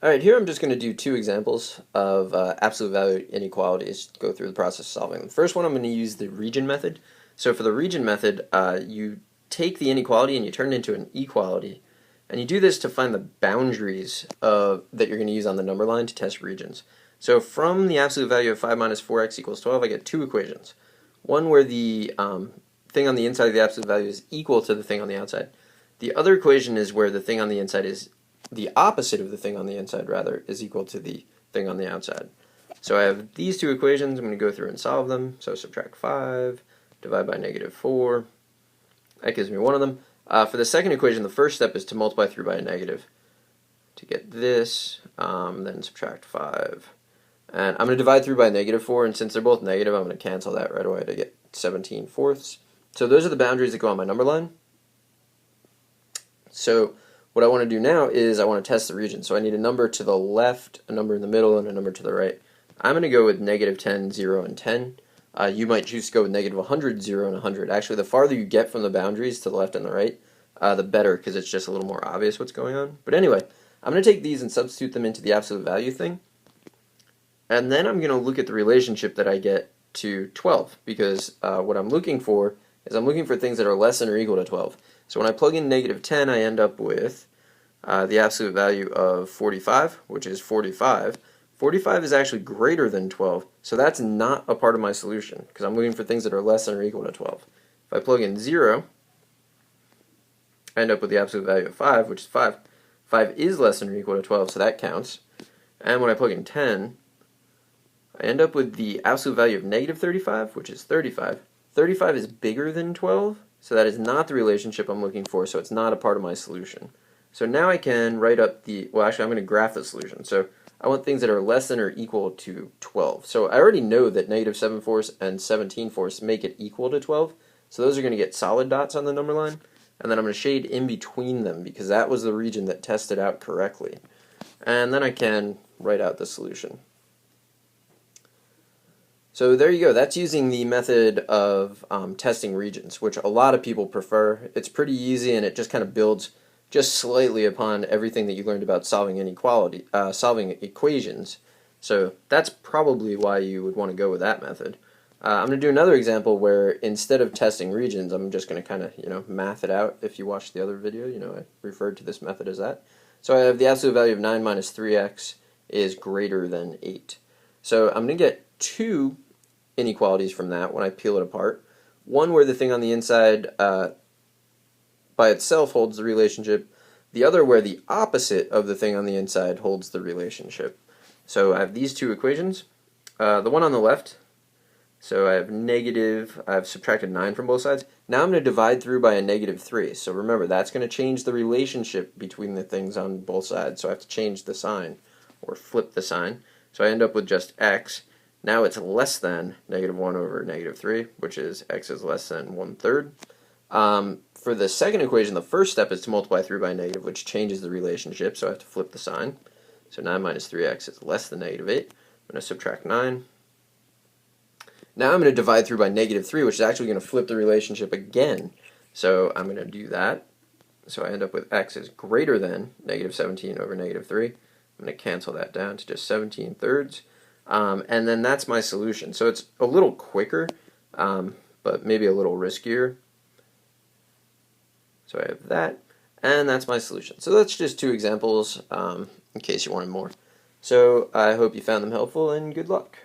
Alright, here I'm just going to do two examples of absolute value inequalities, go through the process of solving them. First one, I'm going to use the region method. So for the region method, you take the inequality and you turn it into an equality. And you do this to find the boundaries that you're going to use on the number line to test regions. So from the absolute value of 5 minus 4x equals 12, I get two equations. One where the thing on the inside of the absolute value is equal to the thing on the outside. The other equation is where the thing on the inside is the opposite of the thing on the inside, rather, is equal to the thing on the outside. So I have these two equations. I'm going to go through and solve them. So subtract 5, divide by negative 4. That gives me one of them. For the second equation, the first step is to multiply through by a negative to get this, then subtract 5. And I'm going to divide through by negative 4, and since they're both negative, I'm going to cancel that right away to get 17/4. So those are the boundaries that go on my number line. So what I want to do now is I want to test the region. So I need a number to the left, a number in the middle, and a number to the right. I'm going to go with negative 10, 0, and 10. You might choose to go with negative 100, 0, and 100. Actually, the farther you get from the boundaries to the left and the right, the better, because it's just a little more obvious what's going on. But anyway, I'm going to take these and substitute them into the absolute value thing. And then I'm going to look at the relationship that I get to 12, because what I'm looking for is I'm looking for things that are less than or equal to 12. So when I plug in negative 10, I end up with the absolute value of 45, which is 45. 45 is actually greater than 12, so that's not a part of my solution, because I'm looking for things that are less than or equal to 12. If I plug in 0, I end up with the absolute value of 5, which is 5. 5 is less than or equal to 12, so that counts. And when I plug in 10, I end up with the absolute value of negative 35, which is 35. 35 is bigger than 12, so that is not the relationship I'm looking for, so it's not a part of my solution. So now I can write up well, actually I'm going to graph the solution. So I want things that are less than or equal to 12. So I already know that negative 7/4 and 17/4 make it equal to 12, so those are going to get solid dots on the number line, and then I'm going to shade in between them, because that was the region that tested out correctly. And then I can write out the solution. So there you go. That's using the method of testing regions, which a lot of people prefer. It's pretty easy, and it just kind of builds just slightly upon everything that you learned about solving solving equations. So that's probably why you would want to go with that method. I'm going to do another example where instead of testing regions, I'm just going to kind of math it out. If you watched the other video, I referred to this method as that. So I have the absolute value of 9 minus 3x is greater than 8. So I'm going to get two inequalities from that when I peel it apart. One where the thing on the inside by itself holds the relationship, the other where the opposite of the thing on the inside holds the relationship. So I have these two equations. The one on the left, so I've subtracted 9 from both sides. Now I'm going to divide through by a negative 3. So remember, that's going to change the relationship between the things on both sides. So I have to change the sign, or flip the sign. So I end up with just x. Now it's less than negative 1 over negative 3, which is x is less than 1/3. For the second equation, the first step is to multiply through by a negative, which changes the relationship, so I have to flip the sign. So 9 minus 3x is less than negative 8. I'm going to subtract 9. Now I'm going to divide through by negative 3, which is actually going to flip the relationship again. So I'm going to do that. So I end up with x is greater than negative 17 over negative 3. I'm going to cancel that down to just 17/3. And then that's my solution. So it's a little quicker, but maybe a little riskier. So I have that, and that's my solution. So that's just two examples in case you wanted more. So I hope you found them helpful, and good luck.